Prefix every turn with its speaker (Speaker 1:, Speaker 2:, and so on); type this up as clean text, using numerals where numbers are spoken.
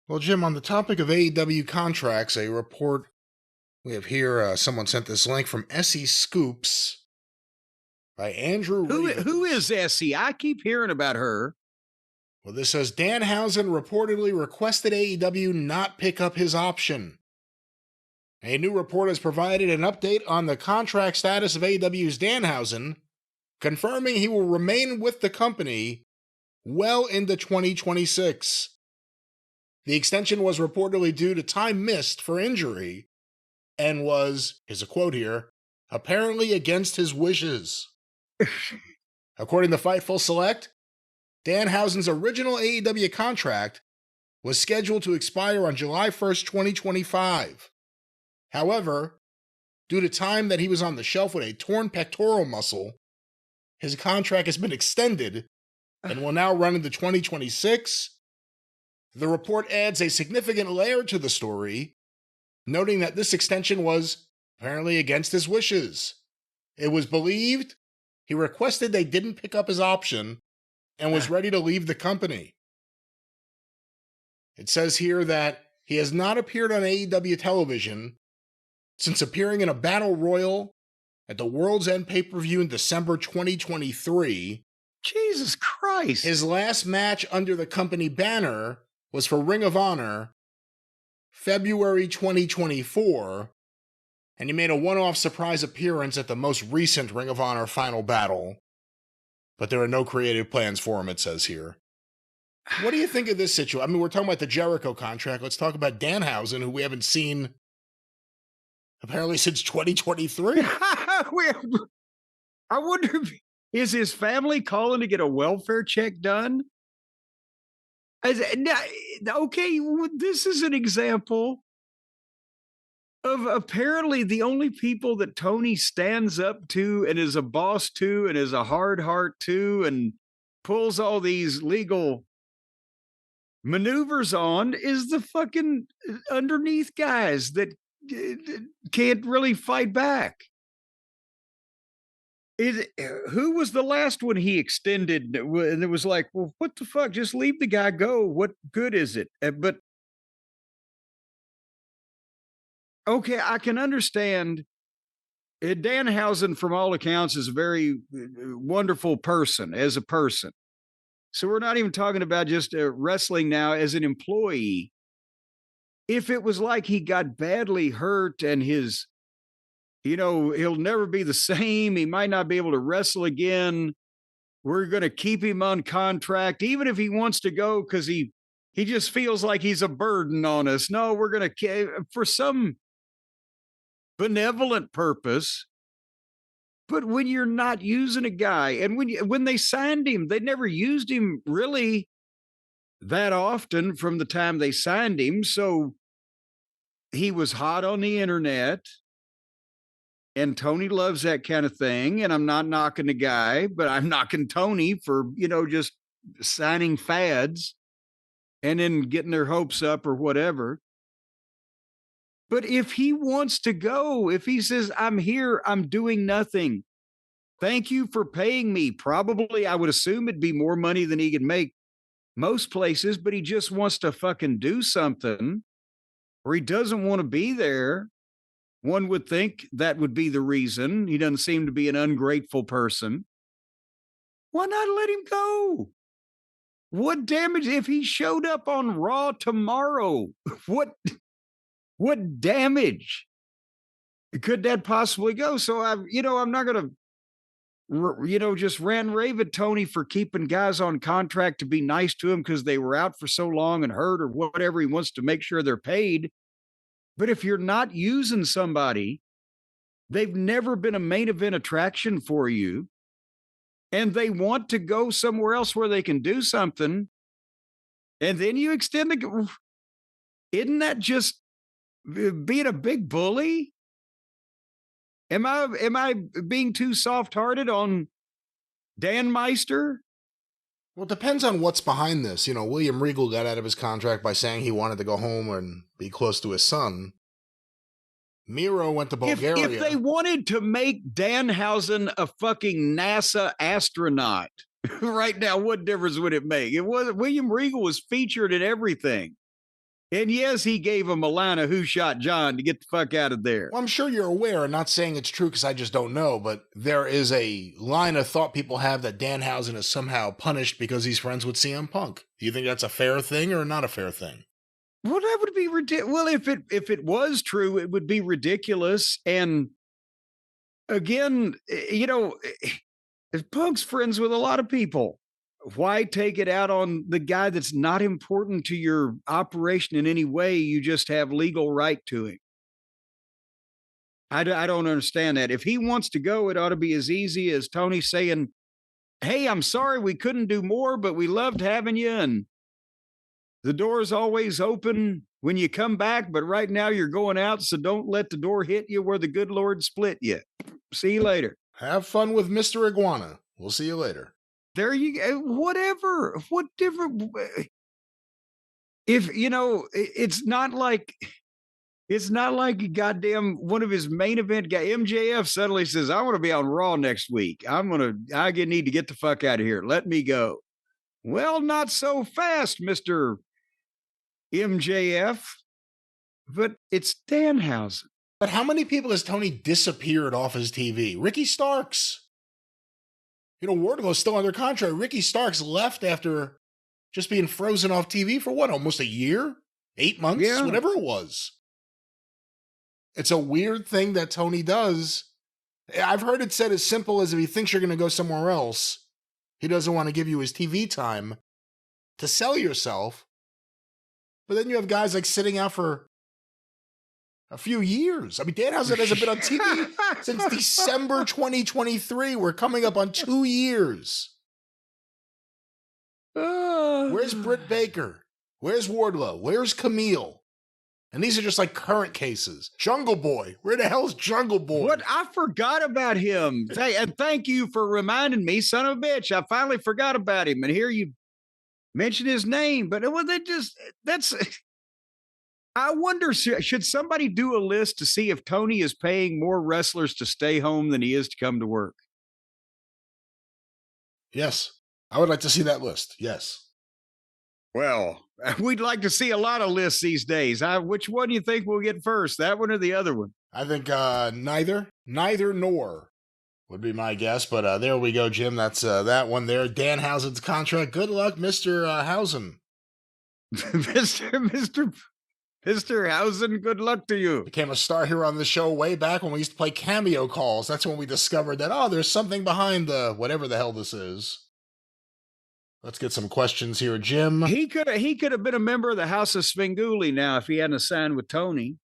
Speaker 1: Well, Jim, on the topic of AEW contracts, a report we have here, someone sent this link from SE Scoops by Andrew
Speaker 2: Who is Essie? I keep hearing about her.
Speaker 1: Well, this says Danhausen reportedly requested AEW not pick up his option. A new report has provided an update on the contract status of AEW's Danhausen, confirming he will remain with the company well into 2026. The extension was reportedly due to time missed for injury and was, here's a quote here, apparently against his wishes. According to Fightful Select, Danhausen's original AEW contract was scheduled to expire on July 1st, 2025. However, due to time that he was on the shelf with a torn pectoral muscle, his contract has been extended and will now run into 2026. The report adds a significant layer to the story, noting that this extension was apparently against his wishes. It was believed he requested they didn't pick up his option and was ready to leave the company. It says here that he has not appeared on AEW television since appearing in a battle royal at the World's End pay-per-view in December 2023.
Speaker 2: Jesus Christ.
Speaker 1: His last match under the company banner was for Ring of Honor, February 2024, and he made a one-off surprise appearance at the most recent Ring of Honor Final Battle. But there are no creative plans for him, it says here. What do you think of this situation? I mean, we're talking about the Jericho contract. Let's talk about Danhausen, who we haven't seen apparently since 2023.
Speaker 2: I wonder, is his family calling to get a welfare check done? Okay, this is an example of apparently the only people that Tony stands up to and is a boss to and is a hard heart to and pulls all these legal maneuvers on is the fucking underneath guys that can't really fight back. Who was the last one he extended? And it was like, well, what the fuck? Just leave the guy go. What good is it? But okay, I can understand. Danhausen, from all accounts, is a very wonderful person as a person. So we're not even talking about just wrestling now as an employee. If it was like he got badly hurt and his, he'll never be the same. He might not be able to wrestle again. We're going to keep him on contract, even if he wants to go because he just feels like he's a burden on us. No, we're going to, for some benevolent purpose. But when you're not using a guy, and when they signed him, they never used him really that often from the time they signed him. So he was hot on the internet. And Tony loves that kind of thing. And I'm not knocking the guy, but I'm knocking Tony for, just signing fads and then getting their hopes up or whatever. But if he wants to go, if he says, I'm here, I'm doing nothing. Thank you for paying me. Probably, I would assume it'd be more money than he could make most places, but he just wants to fucking do something or he doesn't want to be there. One would think that would be the reason. He doesn't seem to be an ungrateful person. Why not let him go? What damage if he showed up on Raw tomorrow? What damage could that possibly go? So I'm not going to, just rant and rave at Tony for keeping guys on contract to be nice to him because they were out for so long and hurt or whatever. He wants to make sure they're paid. But if you're not using somebody, they've never been a main event attraction for you, and they want to go somewhere else where they can do something, and then you extend the, isn't that just being a big bully? Am I being too soft-hearted on Dan Meister?
Speaker 1: Well, it depends on what's behind this. William Regal got out of his contract by saying he wanted to go home and be close to his son. Miro went to Bulgaria.
Speaker 2: If they wanted to make Danhausen a fucking NASA astronaut right now, what difference would it make? William Regal was featured in everything. And yes, he gave him a line of "Who Shot John" to get the fuck out of there.
Speaker 1: Well, I'm sure you're aware, and not saying it's true because I just don't know, but there is a line of thought people have that Danhausen is somehow punished because he's friends with CM Punk. Do you think that's a fair thing or not a fair thing?
Speaker 2: Well, that would be ridiculous. Well, if it was true, it would be ridiculous. And again, if Punk's friends with a lot of people, why take it out on the guy that's not important to your operation in any way? You just have legal right to him. I don't understand that. If he wants to go, it ought to be as easy as Tony saying, "Hey, I'm sorry we couldn't do more, but we loved having you. And the door's always open when you come back, but right now you're going out, so don't let the door hit you where the good Lord split you. See you later."
Speaker 1: Have fun with Mr. Iguana. We'll see you later.
Speaker 2: There you go. Whatever. What different? If it's not like goddamn one of his main event guy, MJF suddenly says, "I want to be on Raw next week. I need to get the fuck out of here. Let me go." Well, not so fast, Mr. MJF. But it's Danhausen.
Speaker 1: But how many people has Tony disappeared off his TV? Ricky Starks. Wardlow's still under contract. Ricky Starks left after just being frozen off TV for what, almost a year? 8 months?
Speaker 2: Yeah.
Speaker 1: Whatever it was. It's a weird thing that Tony does. I've heard it said as simple as if he thinks you're going to go somewhere else, he doesn't want to give you his TV time to sell yourself. But then you have guys like sitting out for a few years. I mean, Danhausen hasn't been on TV since December 2023. We're coming up on 2 years. Where's Britt Baker? Where's Wardlow? Where's Camille? And these are just like current cases. Jungle Boy. Where the hell's Jungle Boy?
Speaker 2: What? I forgot about him. And thank you for reminding me, son of a bitch. I finally forgot about him. And here you mention his name. But that's... I wonder, should somebody do a list to see if Tony is paying more wrestlers to stay home than he is to come to work?
Speaker 1: Yes. I would like to see that list. Yes.
Speaker 2: Well, we'd like to see a lot of lists these days. Which one do you think we'll get first? That one or the other one?
Speaker 1: I think neither nor would be my guess. But there we go, Jim. That's that one there. Danhausen's contract. Good luck, Mr. Hausen.
Speaker 2: Mr. Hausen, good luck to you.
Speaker 1: Became a star here on the show way back when we used to play cameo calls. That's when we discovered that, there's something behind the whatever the hell this is. Let's get some questions here, Jim.
Speaker 2: He could have been a member of the House of Svengoolie now if he hadn't signed with Tony.